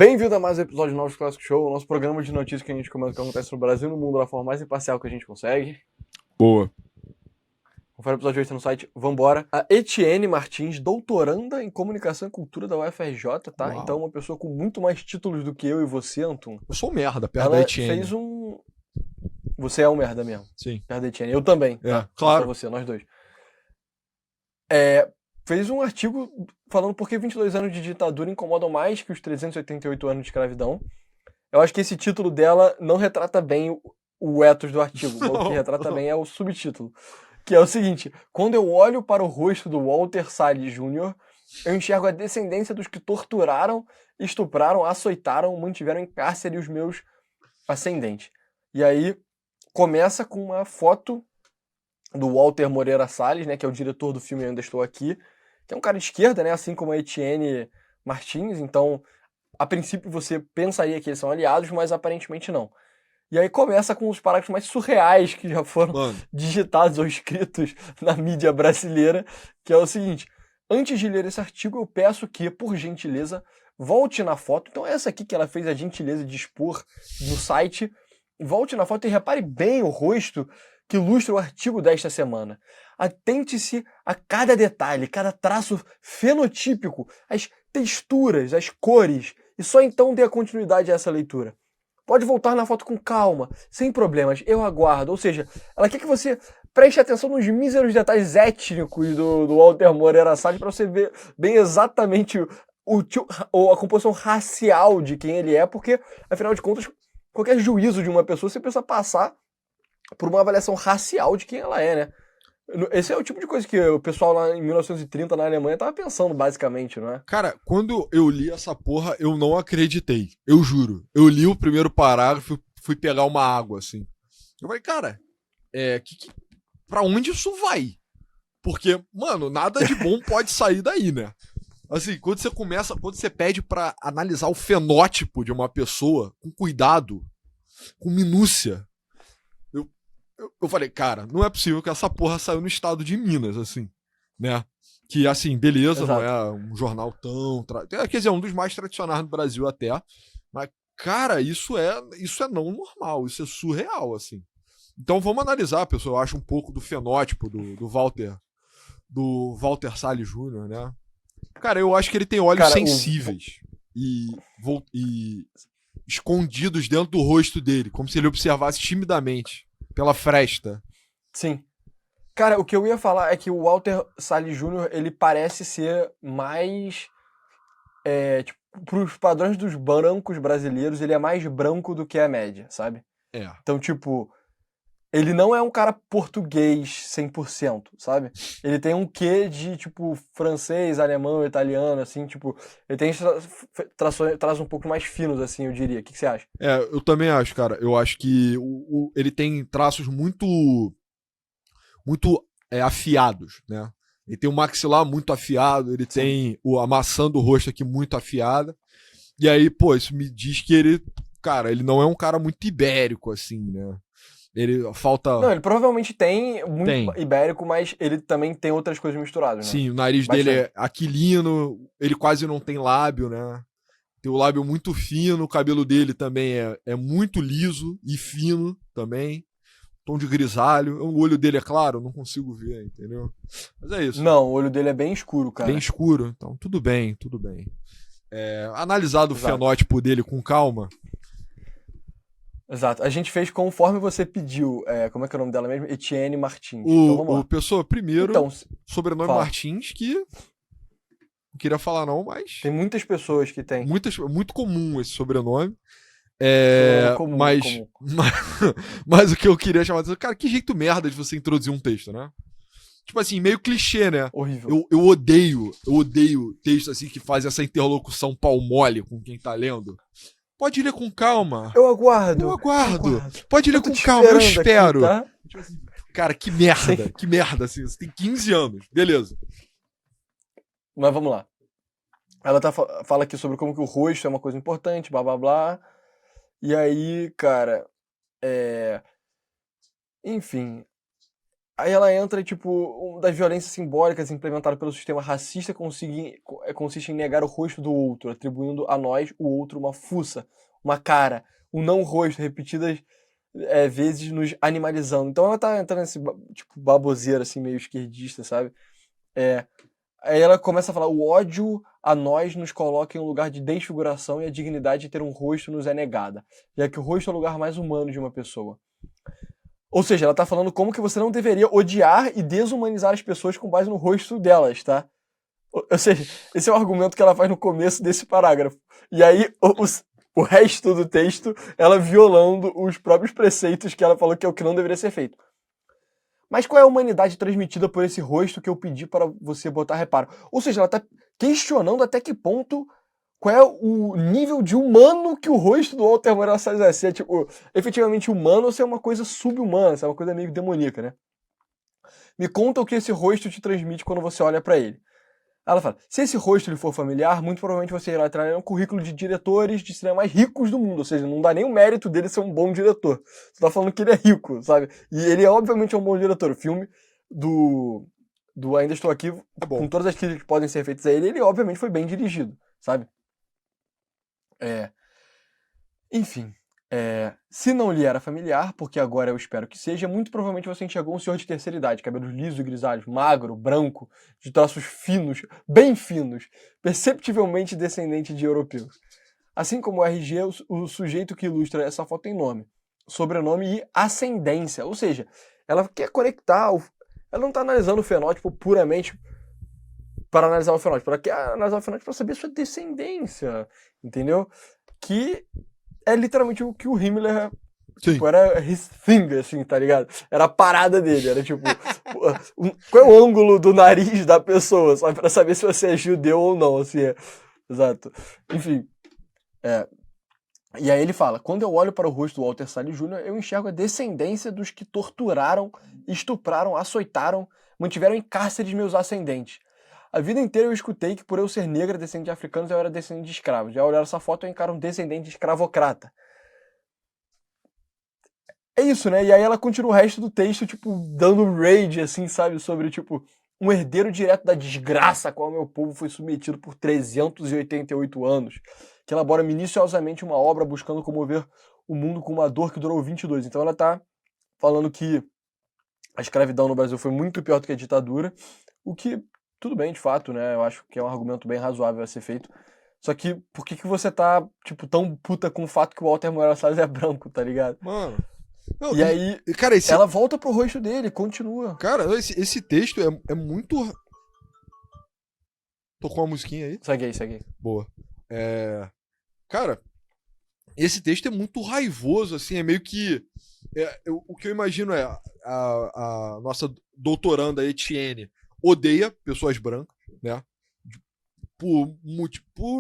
Bem-vindo a mais um episódio do Novos Clássicos Show, o nosso programa de notícias que a gente comenta o que acontece no Brasil e no mundo da forma mais imparcial que a gente consegue. Boa. Confere o episódio de hoje no site, vambora. A Etienne Martins, doutoranda em Comunicação e Cultura da UFRJ, tá? Uau. Então uma pessoa com muito mais títulos do que eu e você, Antum. Eu sou um merda perto da Ela Etienne. fez um... Você é um merda mesmo. Sim. Perto da Etienne. Eu também, tá? Claro. Não só você, nós dois. Fez um artigo falando por que 22 anos de ditadura incomodam mais que os 388 anos de escravidão. Eu acho que esse título dela não retrata bem o ethos do artigo. O que retrata bem é o subtítulo. Que é o seguinte: quando eu olho para o rosto do Walter Salles Jr., eu enxergo a descendência dos que torturaram, estupraram, açoitaram, mantiveram em cárcere os meus ascendentes. E aí começa com uma foto do Walter Moreira Salles, né, que é o diretor do filme Ainda Estou Aqui, que é um cara de esquerda, né, assim como a Etienne Martins. Então, a princípio você pensaria que eles são aliados, mas aparentemente não. E aí começa com os parágrafos mais surreais que já foram digitados ou escritos na mídia brasileira, que é o seguinte: antes de ler esse artigo, eu peço que, por gentileza, volte na foto. Então essa aqui que ela fez a gentileza de expor no site, volte na foto e repare bem o rosto que ilustra o artigo desta semana. Atente-se a cada detalhe, cada traço fenotípico, as texturas, as cores, e só então dê a continuidade a essa leitura. Pode voltar na foto com calma, sem problemas, eu aguardo. Ou seja, ela quer que você preste atenção nos míseros detalhes étnicos do Walter Moreira Salles para você ver bem exatamente a composição racial de quem ele é, porque, afinal de contas, qualquer juízo de uma pessoa você precisa passar por uma avaliação racial de quem ela é, né? Esse é o tipo de coisa que o pessoal lá em 1930 na Alemanha tava pensando, basicamente, não é? Cara, quando eu li essa porra, eu não acreditei. Eu juro. Eu li o primeiro parágrafo, fui pegar uma água, assim. Eu falei, cara, pra onde isso vai? Porque, mano, nada de bom pode sair daí, né? Assim, quando você pede pra analisar o fenótipo de uma pessoa com cuidado, com minúcia, eu falei, cara, não é possível que essa porra saiu no estado de Minas, assim, né? Que, assim, beleza, Exato. não é um jornal tão... Quer dizer, um dos mais tradicionais do Brasil até. Mas, cara, isso é não normal, isso é surreal, assim. Então vamos analisar, pessoal, eu acho um pouco do fenótipo do Walter Salles Jr., né? Cara, eu acho que ele tem olhos sensíveis e escondidos dentro do rosto dele, como se ele observasse timidamente pela fresta. Sim. Cara, o que eu ia falar é que o Walter Salles Jr., ele parece ser mais... tipo, pros padrões dos brancos brasileiros, ele é mais branco do que a média, sabe? É. Então, tipo, ele não é um cara português 100%, sabe? Ele tem um quê de, tipo, francês, alemão, italiano, assim, tipo... Ele tem traços um pouco mais finos, assim, eu diria. O que você acha? Eu também acho, cara. Eu acho que ele tem traços muito afiados, né? Ele tem o maxilar muito afiado, ele tem a maçã do rosto aqui muito afiada. E aí, pô, isso me diz que ele, cara, ele não é um cara muito ibérico, assim, né? Ele falta... Não, ele provavelmente tem muito ibérico, mas ele também tem outras coisas misturadas, né? Sim, o nariz dele é aquilino, ele quase não tem lábio, né? Tem o lábio muito fino, o cabelo dele também é muito liso e fino também. Tom de grisalho. O olho dele é claro, não consigo ver, entendeu? Mas é isso. Não, o olho dele é bem escuro, cara. Bem escuro, então tudo bem, tudo bem. Analisado o fenótipo dele com calma. Exato. A gente fez conforme você pediu. Como é que é o nome dela mesmo? Etienne Martins. Então vamos lá. Pessoa, primeiro, sobrenome Martins, que não queria falar não, mas... Tem muitas pessoas que tem. Muito comum esse sobrenome. Comum. Mas o que eu queria chamar de... Cara, que jeito merda de você introduzir um texto, né? Tipo assim, meio clichê, né? Horrível. Eu odeio texto assim que faz essa interlocução pau mole com quem tá lendo. Pode ler com calma. Eu aguardo. Pode ler com calma, eu espero. Aqui, tá? Tipo assim, cara, que merda. Sim. Que merda, assim. Você tem 15 anos. Beleza. Mas vamos lá. Ela fala aqui sobre como que o rosto é uma coisa importante, blá blá blá. E aí, cara, enfim, Aí ela entra, tipo, das violências simbólicas implementadas pelo sistema racista consiste em negar o rosto do outro, atribuindo a nós, o outro, uma fuça, uma cara, um não rosto, repetidas vezes nos animalizando. Então ela tá entrando nesse, tipo, baboseiro, assim, meio esquerdista, sabe? Aí ela começa a falar, o ódio a nós nos coloca em um lugar de desfiguração e a dignidade de ter um rosto nos é negada, já que o rosto é o lugar mais humano de uma pessoa. Ou seja, ela tá falando como que você não deveria odiar e desumanizar as pessoas com base no rosto delas, tá? Ou seja, esse é o argumento que ela faz no começo desse parágrafo. E aí, o resto do texto, ela violando os próprios preceitos que ela falou que é o que não deveria ser feito. Mas qual é a humanidade transmitida por esse rosto que eu pedi para você botar reparo? Ou seja, ela tá questionando até que ponto, qual é o nível de humano que o rosto do Walter Moreira Salles é. Se é, tipo, efetivamente humano ou se é uma coisa sub-humana, se é uma coisa meio demoníaca, né? Me conta o que esse rosto te transmite quando você olha para ele. Ela fala, se esse rosto lhe for familiar, muito provavelmente você irá entrar em um currículo de diretores de cinema mais ricos do mundo. Ou seja, não dá nem o mérito dele ser um bom diretor. Você tá falando que ele é rico, sabe? E ele obviamente é um bom diretor. O filme do Ainda Estou Aqui, com todas as críticas que podem ser feitas a ele obviamente foi bem dirigido, sabe? Enfim, se não lhe era familiar, porque agora eu espero que seja, muito provavelmente você enxergou um senhor de terceira idade, cabelos lisos e grisalhos, magro, branco, de traços finos, bem finos, perceptivelmente descendente de europeus. Assim como o RG, o sujeito que ilustra essa foto tem nome, sobrenome e ascendência, ou seja, ela quer conectar, ela não está analisando o fenótipo puramente para analisar o fenótipo, ela quer analisar o fenótipo para saber sua descendência, entendeu? Que é literalmente o que o Himmler, tipo, era his thing, assim, tá ligado? Era a parada dele, era tipo, qual é o ângulo do nariz da pessoa, sabe? Pra saber se você é judeu ou não, assim, exato. Enfim, e aí ele fala, quando eu olho para o rosto do Walter Salles Jr., eu enxergo a descendência dos que torturaram, estupraram, açoitaram, mantiveram em cárceres meus ascendentes. A vida inteira eu escutei que por eu ser negra, descendente de africanos, eu era descendente de escravos. Já olhar essa foto, eu encaro um descendente de escravocrata. É isso, né? E aí ela continua o resto do texto, tipo, dando rage, assim, sabe? Sobre, tipo, um herdeiro direto da desgraça a qual meu povo foi submetido por 388 anos, que elabora minuciosamente uma obra buscando comover o mundo com uma dor que durou 22. Então ela tá falando que a escravidão no Brasil foi muito pior do que a ditadura, o que, tudo bem, de fato, né? Eu acho que é um argumento bem razoável a ser feito. Só que, por que você tá, tipo, tão puta com o fato que o Walter Moreira Salles é branco, tá ligado? Mano... Não, e aí, cara, ela volta pro rosto dele, continua. Cara, esse texto é muito... Tocou uma musiquinha aí? Segue. Boa. Cara, esse texto é muito raivoso, assim, é meio que... o que eu imagino é a nossa doutoranda Etienne odeia pessoas brancas, né? Por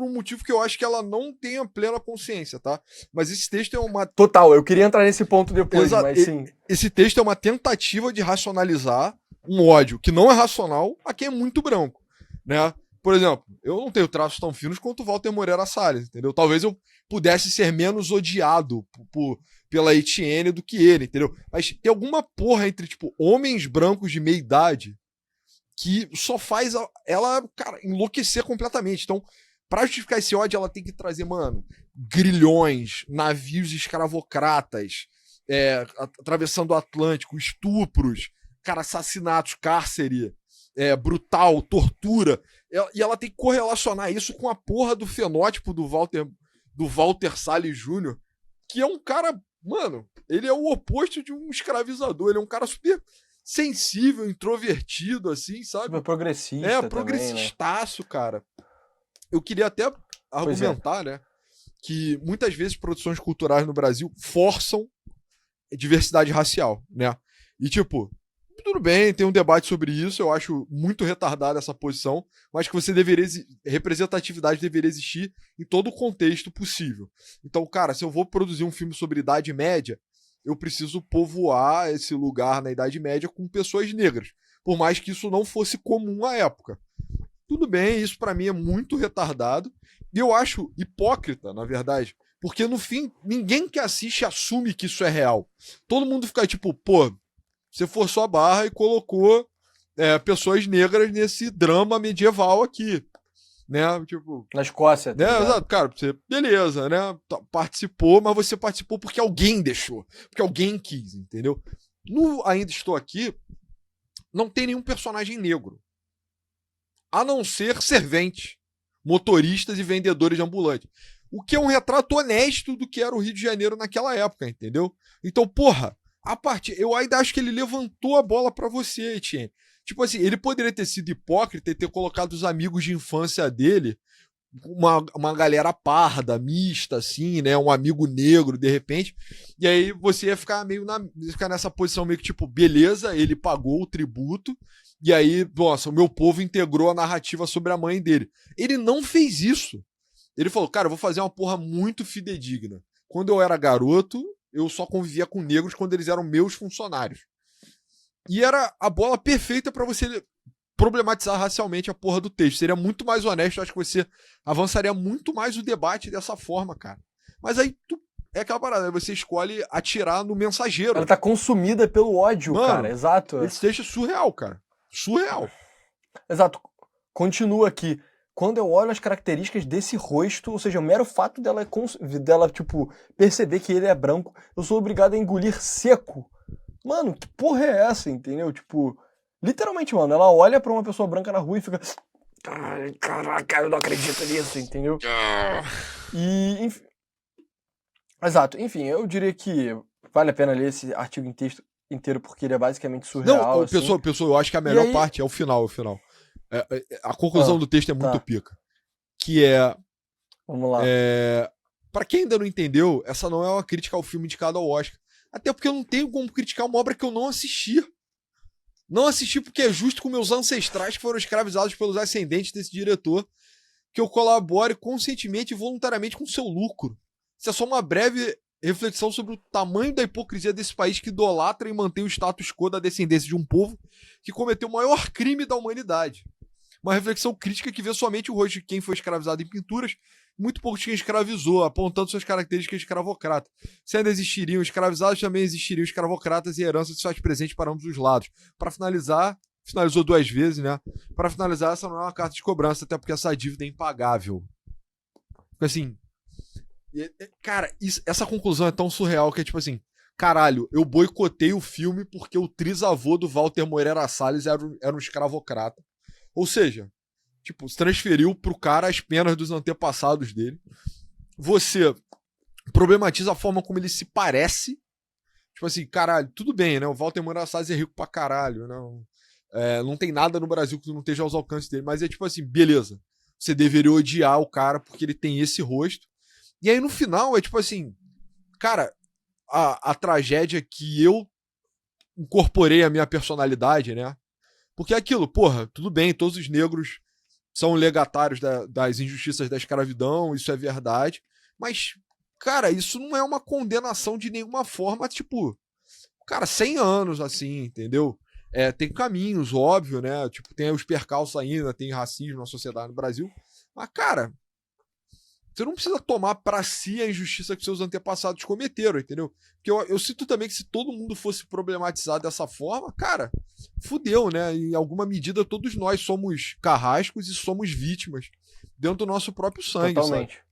um motivo que eu acho que ela não tem a plena consciência, tá? Mas esse texto é uma... Total, eu queria entrar nesse ponto depois, mas sim. Esse texto é uma tentativa de racionalizar um ódio que não é racional a quem é muito branco, né? Por exemplo, eu não tenho traços tão finos quanto o Walter Moreira Salles, entendeu? Talvez eu pudesse ser menos odiado pela Etienne do que ele, entendeu? Mas tem alguma porra entre, tipo, homens brancos de meia idade que só faz ela, cara, enlouquecer completamente. Então, pra justificar esse ódio, ela tem que trazer, mano, grilhões, navios escravocratas, atravessando o Atlântico, estupros, cara, assassinatos, cárcere, brutal, tortura. E ela tem que correlacionar isso com a porra do fenótipo do Walter Salles Jr., que é um cara, mano, ele é o oposto de um escravizador, ele é um cara super sensível, introvertido, assim, sabe? Super progressista. Progressistaço, também, né? Cara. Eu queria até argumentar, né? Que muitas vezes produções culturais no Brasil forçam diversidade racial, né? E, tipo, tudo bem, tem um debate sobre isso, eu acho muito retardada essa posição, mas que representatividade deveria existir em todo o contexto possível. Então, cara, se eu vou produzir um filme sobre Idade Média, eu preciso povoar esse lugar na Idade Média com pessoas negras, por mais que isso não fosse comum à época. Tudo bem, isso pra mim é muito retardado, e eu acho hipócrita, na verdade, porque no fim, ninguém que assiste assume que isso é real. Todo mundo fica tipo, pô, Você forçou a barra e colocou pessoas negras nesse drama medieval aqui, né? Tipo, Na Escócia, tá né? ligado? Exato, cara, você, beleza, né? Participou, mas você participou porque alguém deixou, porque alguém quis, entendeu? No Ainda Estou Aqui, não tem nenhum personagem negro, a não ser serventes, motoristas e vendedores de ambulantes. O que é um retrato honesto do que era o Rio de Janeiro naquela época, entendeu? Então, porra, eu ainda acho que ele levantou a bola pra você, Etienne. Tipo assim, ele poderia ter sido hipócrita e ter colocado os amigos de infância dele, uma galera parda, mista, assim, né? Um amigo negro, de repente. E aí você ia ficar ficar nessa posição meio que tipo, beleza, ele pagou o tributo. E aí, nossa, o meu povo integrou a narrativa sobre a mãe dele. Ele não fez isso. Ele falou, cara, eu vou fazer uma porra muito fidedigna. Quando eu era garoto, eu só convivia com negros quando eles eram meus funcionários. E era a bola perfeita pra você problematizar racialmente a porra do texto. Seria muito mais honesto, acho que você avançaria muito mais o debate dessa forma, cara. Mas aí é aquela parada, você escolhe atirar no mensageiro. Ela tá consumida pelo ódio, Mano, cara, exato. Esse texto é surreal, cara. Surreal. Exato. Continua aqui. Quando eu olho as características desse rosto, ou seja, o mero fato dela, tipo, perceber que ele é branco, eu sou obrigado a engolir seco. Mano, que porra é essa, entendeu? Tipo, literalmente, mano, ela olha pra uma pessoa branca na rua e fica... Ai, caraca, eu não acredito nisso, entendeu? E, enfim... Exato, enfim, eu diria que vale a pena ler esse artigo em texto inteiro, porque ele é basicamente surreal. Não, assim. pessoal, eu acho que a melhor aí... parte é o final, a conclusão do texto é muito tá. pica. Que é... Vamos lá. Pra quem ainda não entendeu, essa não é uma crítica ao filme indicado ao Oscar. Até porque eu não tenho como criticar uma obra que eu não assisti. Não assisti porque é justo com meus ancestrais que foram escravizados pelos ascendentes desse diretor que eu colabore conscientemente e voluntariamente com seu lucro. Isso é só uma breve reflexão sobre o tamanho da hipocrisia desse país que idolatra e mantém o status quo da descendência de um povo que cometeu o maior crime da humanidade. Uma reflexão crítica que vê somente o rosto de quem foi escravizado em pinturas, muito pouco de quem escravizou, apontando suas características de escravocrata. Se ainda existiriam escravizados, também existiriam escravocratas e herança se faz presente para ambos os lados. Para finalizar, finalizou 2 vezes, né? Para finalizar, essa não é uma carta de cobrança, até porque essa dívida é impagável. Assim, cara, essa conclusão é tão surreal que é tipo assim, caralho, eu boicotei o filme porque o trisavô do Walter Moreira Salles era um escravocrata. Ou seja, tipo, se transferiu pro cara as penas dos antepassados dele. Você problematiza a forma como ele se parece. Tipo assim, caralho, tudo bem, né? O Walter Moreira Salles é rico pra caralho, não, não tem nada no Brasil que não esteja aos alcances dele. Mas é tipo assim, beleza. Você deveria odiar o cara porque ele tem esse rosto. E aí no final é tipo assim, cara, a tragédia que eu incorporei a minha personalidade, né? Porque é aquilo, porra, tudo bem, todos os negros são legatários das injustiças da escravidão, isso é verdade. Mas, cara, isso não é uma condenação de nenhuma forma, tipo, cara, 100 anos, assim, entendeu? Tem caminhos, óbvio, né? Tipo, tem os percalços ainda, tem racismo na sociedade no Brasil. Mas, cara, você não precisa tomar pra si a injustiça que seus antepassados cometeram, entendeu? Porque eu sinto também que se todo mundo fosse problematizado dessa forma, cara, fudeu, né? Em alguma medida, todos nós somos carrascos e somos vítimas dentro do nosso próprio sangue, Totalmente. sabe?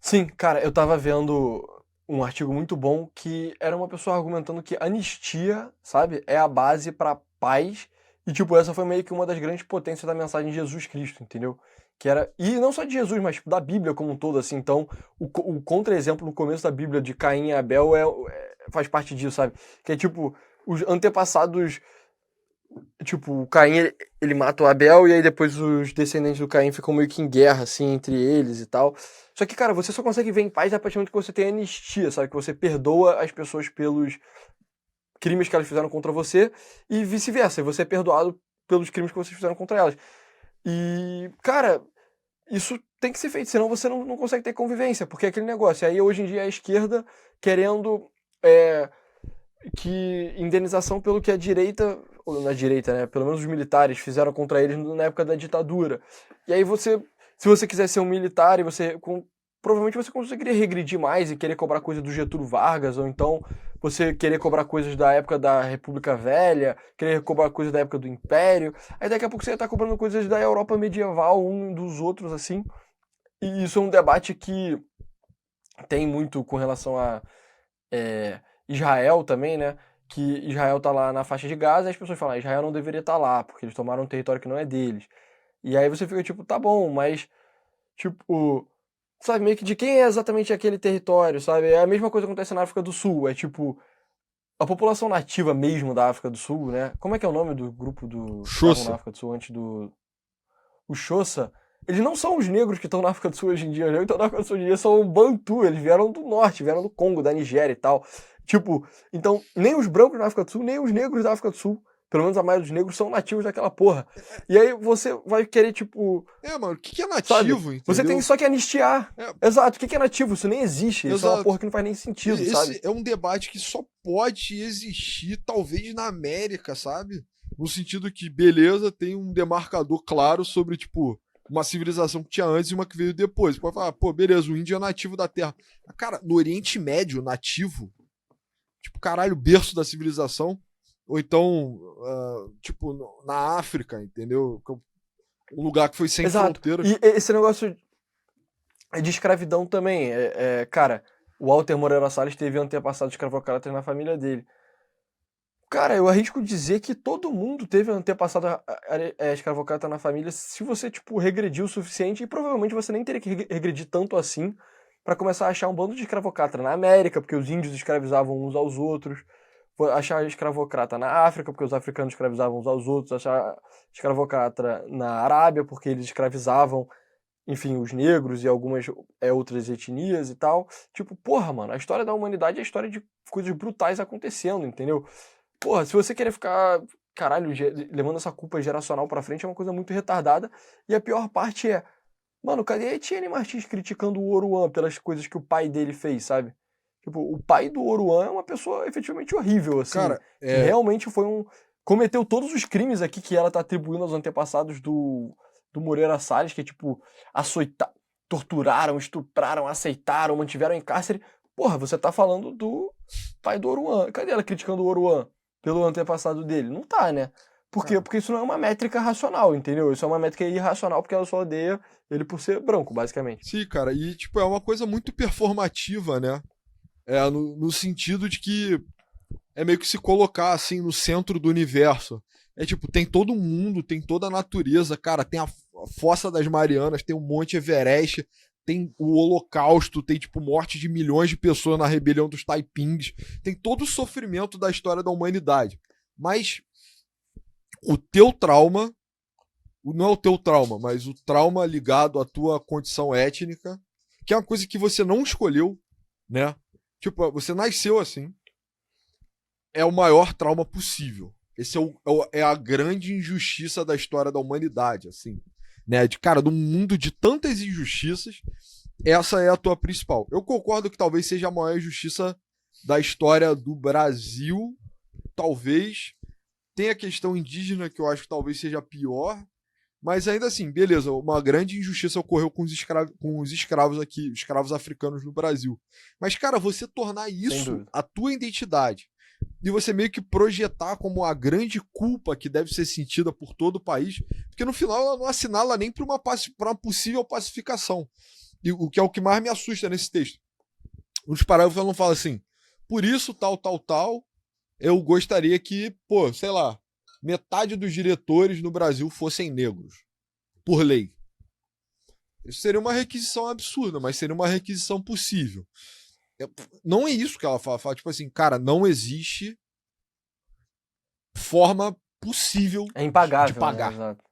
Sim, cara, eu tava vendo um artigo muito bom que era uma pessoa argumentando que anistia, sabe, é a base pra paz. E, tipo, essa foi meio que uma das grandes potências da mensagem de Jesus Cristo, entendeu? Que era, e não só de Jesus, mas tipo, da Bíblia como um todo, assim. Então, o contra-exemplo no começo da Bíblia de Caim e Abel faz parte disso, sabe? Que é tipo, os antepassados. Tipo, o Caim ele mata o Abel e aí depois os descendentes do Caim ficam meio que em guerra, assim, entre eles e tal. Só que, cara, você só consegue ver em paz a partir do momento que você tem anistia, sabe? Que você perdoa as pessoas pelos crimes que elas fizeram contra você e vice-versa. E você é perdoado pelos crimes que vocês fizeram contra elas. E, cara, isso tem que ser feito, senão você não consegue ter convivência, porque é aquele negócio. Aí hoje em dia a esquerda querendo que indenização pelo que a direita, ou na direita, né, pelo menos os militares fizeram contra eles na época da ditadura. E aí se você quiser ser um militar e você provavelmente você conseguiria regredir mais e querer cobrar coisa do Getúlio Vargas, ou então você querer cobrar coisas da época da República Velha, querer cobrar coisas da época do Império, aí daqui a pouco você ia estar cobrando coisas da Europa medieval, um dos outros, assim, e isso é um debate que tem muito com relação a Israel também, né? Que Israel tá lá na faixa de Gaza e as pessoas falam, Israel não deveria estar lá, porque eles tomaram um território que não é deles. E aí você fica tipo, tá bom, mas, tipo, sabe, meio que de quem é exatamente aquele território, sabe? É a mesma coisa que acontece na África do Sul, é tipo, a população nativa mesmo da África do Sul, né? Como é que é o nome do grupo do que estavam na África do Sul antes do... O Xhosa, eles não são os negros que estão na África do Sul hoje em dia, os negros que estão na África do Sul hoje em dia são Bantu, eles vieram do norte, vieram do Congo, da Nigéria e tal. Tipo, então, nem os brancos na África do Sul, nem os negros da África do Sul, pelo menos a maioria dos negros, são nativos daquela porra. E aí você vai querer, tipo... Mano, o que é nativo, sabe? entendeu? Você tem só que anistiar. Exato, o que é nativo? Isso nem existe, isso é uma porra que não faz nem sentido, sabe? Esse é um debate que só pode existir, talvez, na América, sabe? No sentido que, beleza, tem um demarcador claro sobre, tipo, uma civilização que tinha antes e uma que veio depois. Você pode falar, pô, beleza, o índio é nativo da Terra. Mas, cara, no Oriente Médio, nativo, tipo, caralho, berço da civilização. Ou então, tipo, na África, entendeu? Um lugar que foi sem fronteira. E esse negócio de escravidão também, cara, o Walter Moreira Salles teve antepassado escravocratas na família dele. Cara, eu arrisco dizer que todo mundo teve antepassado escravocrata na família se você, tipo, regredir o suficiente, e provavelmente você nem teria que regredir tanto assim pra começar a achar um bando de escravocrata na América, porque os índios escravizavam uns aos outros, achar escravocrata na África, porque os africanos escravizavam uns aos outros, achar escravocrata na Arábia, porque eles escravizavam, enfim, os negros e algumas outras etnias e tal. Tipo, porra, mano, a história da humanidade é a história de coisas brutais acontecendo, entendeu? Porra, se você querer ficar, caralho, levando essa culpa geracional pra frente é uma coisa muito retardada. E a pior parte é, mano, cadê a Etienne Martins criticando o Oruan pelas coisas que o pai dele fez, sabe? Tipo, o pai do Oruan é uma pessoa efetivamente horrível, assim. Cara, que realmente foi cometeu todos os crimes aqui que ela tá atribuindo aos antepassados do Moreira Salles, que é tipo, torturaram, estupraram, aceitaram, mantiveram em cárcere. Porra, você tá falando do pai do Oruan. Cadê ela criticando o Oruan pelo antepassado dele? Não tá, né? Por quê? Porque isso não é uma métrica racional, entendeu? Isso é uma métrica irracional porque ela só odeia ele por ser branco, basicamente. Sim, cara, e tipo, é uma coisa muito performativa, né? No sentido de que é meio que se colocar assim no centro do universo. É tipo, tem todo mundo, tem toda a natureza, cara, tem a Fossa das Marianas, tem o Monte Everest, tem o Holocausto, tem tipo morte de milhões de pessoas na rebelião dos Taipings, tem todo o sofrimento da história da humanidade. Mas o teu trauma, não é o teu trauma, mas o trauma ligado à tua condição étnica, que é uma coisa que você não escolheu, né? Tipo, você nasceu assim, é o maior trauma possível. Esse é a grande injustiça da história da humanidade, assim, né? Cara, num mundo de tantas injustiças, essa é a tua principal. Eu concordo que talvez seja a maior injustiça da história do Brasil, talvez. Tem a questão indígena, que eu acho que talvez seja pior, mas ainda assim, beleza, uma grande injustiça ocorreu com os escravos aqui, escravos africanos no Brasil. Mas, cara, você tornar isso a tua identidade e você meio que projetar como a grande culpa que deve ser sentida por todo o país, porque no final ela não assinala nem para uma possível pacificação. E o que é o que mais me assusta nesse texto. Nos parágrafos ela não fala assim, por isso, tal, eu gostaria que, pô, sei lá, metade dos diretores no Brasil fossem negros, por lei. Isso seria uma requisição absurda, mas seria uma requisição possível. Não é isso que ela fala. Fala tipo assim, cara, não existe forma possível impagável, de pagar. Né? Exato.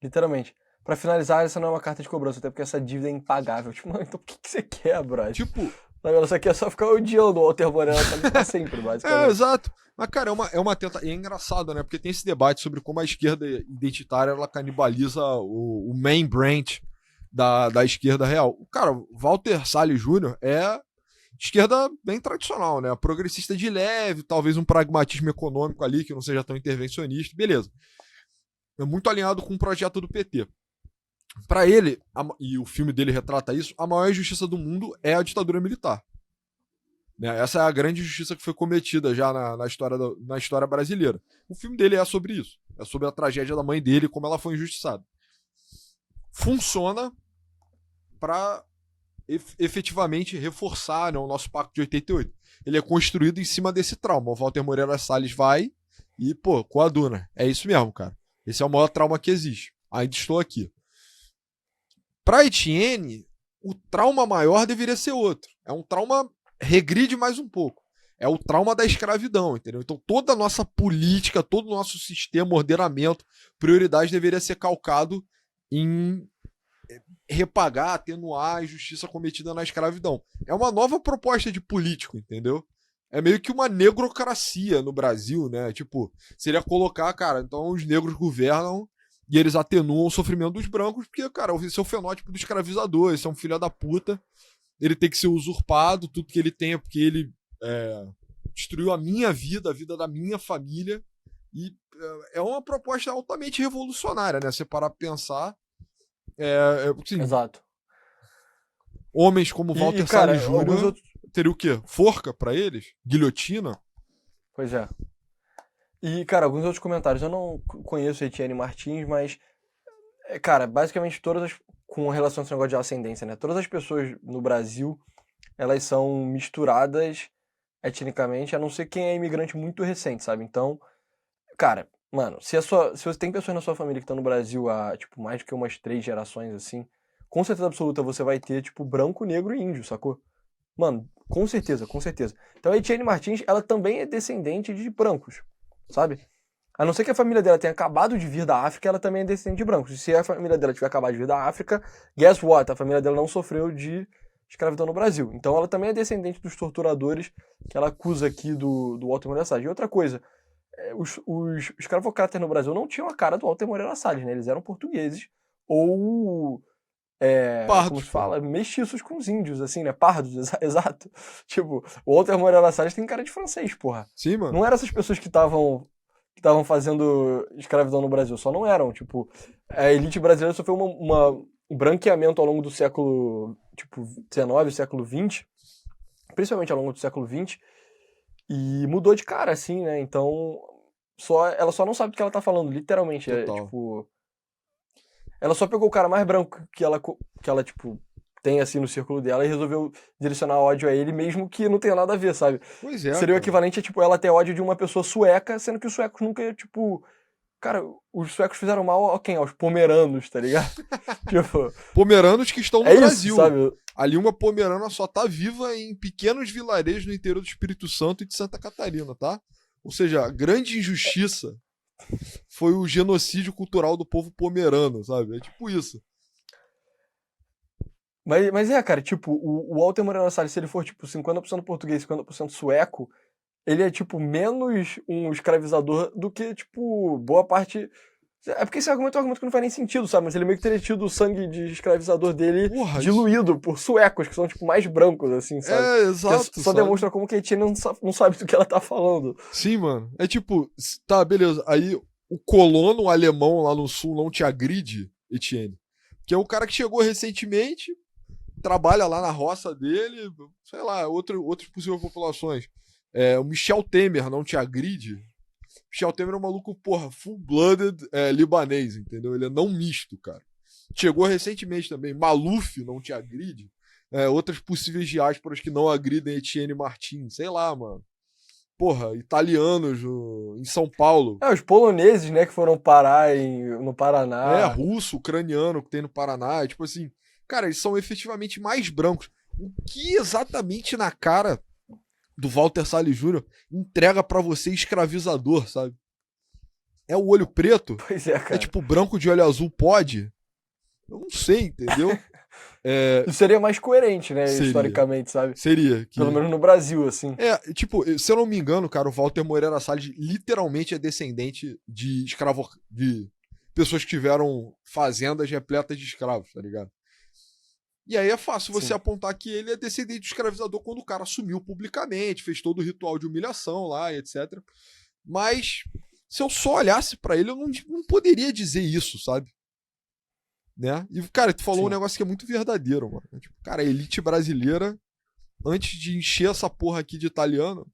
Literalmente. Pra finalizar, essa não é uma carta de cobrança, até porque essa dívida é impagável. Tipo, mano, então o que você quer, brother? Tipo... Ela só quer só ficar odiando o Walter Moreira pra sempre, basicamente. Exato. Mas, cara, é uma tentativa. E é engraçado, né? Porque tem esse debate sobre como a esquerda identitária ela canibaliza o main branch da esquerda real. Cara, Walter Salles Jr. é esquerda bem tradicional, né? Progressista de leve, talvez um pragmatismo econômico ali que não seja tão intervencionista, beleza. É muito alinhado com o projeto do PT. Pra ele, e o filme dele retrata isso, a maior injustiça do mundo é a ditadura militar. Né? Essa é a grande injustiça que foi cometida já na história brasileira. O filme dele é sobre isso. É sobre a tragédia da mãe dele, como ela foi injustiçada. Funciona para efetivamente reforçar, né, o nosso pacto de 88. Ele é construído em cima desse trauma. O Walter Moreira Salles vai e, pô, coaduna. É isso mesmo, cara. Esse é o maior trauma que existe. Ainda estou aqui. Pra Etienne, o trauma maior deveria ser outro. É um trauma, regride mais um pouco. É o trauma da escravidão, entendeu? Então toda a nossa política, todo o nosso sistema, ordenamento, prioridade deveria ser calcado em repagar, atenuar a injustiça cometida na escravidão. É uma nova proposta de político, entendeu? É meio que uma negrocracia no Brasil, né? Tipo, seria colocar, cara, então os negros governam e eles atenuam o sofrimento dos brancos, porque, cara, esse é o fenótipo do escravizador, esse é um filho da puta, ele tem que ser usurpado, tudo que ele tem é porque ele destruiu a minha vida, a vida da minha família, e é uma proposta altamente revolucionária, né? Você parar pra pensar, assim, Exato. homens como Walter cara, Salles Jr. outros... teria o quê? Forca pra eles? Guilhotina? Pois é. E, cara, alguns outros comentários. Eu não conheço Etienne Martins, mas, cara, basicamente todas as... com relação a esse negócio de ascendência, né? Todas as pessoas no Brasil, elas são misturadas etnicamente, a não ser quem é imigrante muito recente, sabe? Então, cara, mano, se você tem pessoas na sua família que estão no Brasil há, tipo, mais do que umas 3 gerações, assim, com certeza absoluta você vai ter, tipo, branco, negro e índio, sacou? Mano, com certeza, com certeza. Então a Etienne Martins, ela também é descendente de brancos, sabe? A não ser que a família dela tenha acabado de vir da África, ela também é descendente de brancos. E se a família dela tiver acabado de vir da África, guess what? A família dela não sofreu de escravidão no Brasil. Então ela também é descendente dos torturadores que ela acusa aqui do Walter Moreira Salles. E outra coisa, os escravocratas no Brasil não tinham a cara do Walter Moreira Salles, né? Eles eram portugueses ou... como Pardos, se pô. fala? Mestiços com os índios, assim, né? Pardos, exato. Tipo, o Walter Moreira Salles tem cara de francês, porra. Sim, mano. Não eram essas pessoas que estavam fazendo escravidão no Brasil, só não eram. Tipo, a elite brasileira sofreu um branqueamento ao longo do século, tipo, XIX, século XX, principalmente ao longo do século XX, e mudou de cara, assim, né? Então, ela só não sabe do que ela tá falando, literalmente. Total. Tipo... Ela só pegou o cara mais branco que ela tipo, tem assim no círculo dela e resolveu direcionar ódio a ele, mesmo que não tenha nada a ver, sabe? Pois é, Seria o cara. equivalente a, tipo, ela ter ódio de uma pessoa sueca, sendo que os suecos nunca, tipo... Cara, os suecos fizeram mal a quem? Aos pomeranos, tá ligado? Tipo... Pomeranos que estão no É isso, Brasil. sabe? A língua pomerana só tá viva em pequenos vilarejos no interior do Espírito Santo e de Santa Catarina, tá? Ou seja, a grande injustiça foi o genocídio cultural do povo pomerano, sabe? É tipo isso. Mas cara, tipo, o Walter Moreira Salles, se ele for, tipo, 50% português e 50% sueco, ele é, tipo, menos um escravizador do que, tipo, boa parte... É porque esse argumento é um argumento que não faz nem sentido, sabe? Mas ele meio que teria tido o sangue de escravizador dele Porra, diluído por suecos, que são, tipo, mais brancos, assim, sabe? exato. Só sabe? demonstra como que a Etienne não sabe do que ela tá falando. Sim, mano. É tipo, tá, beleza. Aí o colono alemão lá no sul não te agride, Etienne. Que é o cara que chegou recentemente, trabalha lá na roça dele, sei lá, outras possíveis populações. O Michel Temer não te agride. Michel Temer é um maluco, porra, full-blooded libanês, entendeu? Ele é não misto, cara. Chegou recentemente também. Maluf não te agride. Outras possíveis diásporas que não agridem Etienne Martins. Sei lá, mano. Porra, italianos em São Paulo. Os poloneses, né, que foram parar no Paraná. Russo, ucraniano que tem no Paraná. Tipo assim, cara, eles são efetivamente mais brancos. O que exatamente na cara do Walter Salles Jr. entrega pra você escravizador, sabe? É o olho preto? Pois é, cara. É tipo branco de olho azul pode? Eu não sei, entendeu? Isso seria mais coerente, né, Seria. historicamente, sabe? Seria. Pelo menos no Brasil, assim. Tipo, se eu não me engano, cara, o Walter Moreira Salles literalmente é descendente de de pessoas que tiveram fazendas repletas de escravos, tá ligado? E aí é fácil você Sim. apontar que ele é descendente do escravizador quando o cara assumiu publicamente, fez todo o ritual de humilhação lá, etc. Mas se eu só olhasse pra ele, eu não poderia dizer isso, sabe? né? E, cara, tu falou Sim. um negócio que é muito verdadeiro, mano. Tipo, cara, a elite brasileira, antes de encher essa porra aqui de italiano,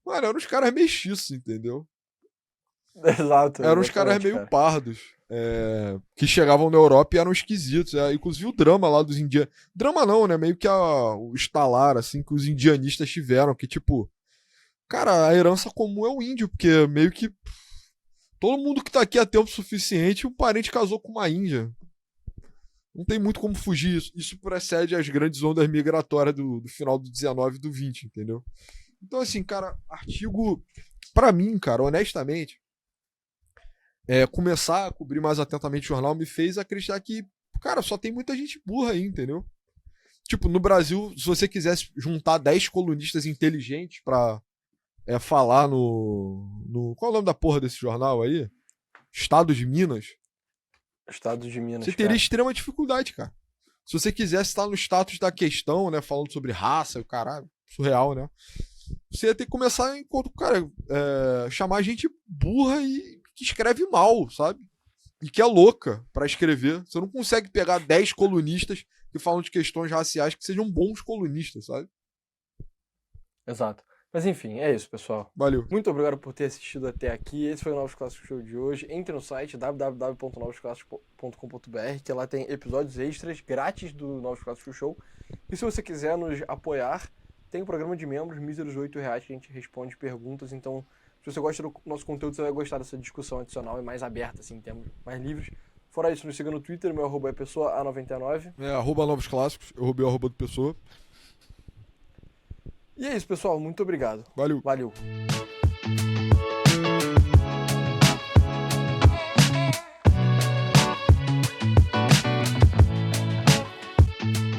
mano, eram os caras mexiços, entendeu? Exato, Eram os caras exatamente, meio cara. pardos. Que chegavam na Europa e eram esquisitos. Inclusive o drama lá dos indianos. Drama não, né? Meio que o estalar, assim, que os indianistas tiveram. Que, tipo, cara, a herança comum é o índio, porque meio que todo mundo que tá aqui há tempo suficiente, um parente casou com uma índia. Não tem muito como fugir isso. Isso precede as grandes ondas migratórias do final do 19 e do 20, entendeu? Então, assim, cara, artigo. Pra mim, cara, honestamente, começar a cobrir mais atentamente o jornal me fez acreditar que, cara, só tem muita gente burra aí, entendeu? Tipo, no Brasil, se você quisesse juntar 10 colunistas inteligentes pra falar no. Qual é o nome da porra desse jornal aí? Estado de Minas. Estado de Minas, Você teria cara. extrema dificuldade, cara. Se você quisesse estar no status da questão, né? Falando sobre raça, o caralho, surreal, né? Você ia ter que começar enquanto, cara, chamar gente burra e que escreve mal, sabe? E que é louca pra escrever. Você não consegue pegar 10 colunistas que falam de questões raciais que sejam bons colunistas, sabe? Exato. Mas enfim, é isso, pessoal. Valeu. Muito obrigado por ter assistido até aqui. Esse foi o Novos Clássicos Show de hoje. Entre no site www.novosclassicos.com.br, que lá tem episódios extras grátis do Novos Clássicos Show. E se você quiser nos apoiar, tem um programa de membros, míseros R$8, que a gente responde perguntas. Então, se você gosta do nosso conteúdo, você vai gostar dessa discussão adicional e mais aberta, assim, temos mais livres. Fora isso, nos siga no Twitter, meu arroba é pessoa_A99. Novos clássicos, eu roubei o arroba do pessoa. E é isso, pessoal. Muito obrigado. Valeu. Valeu.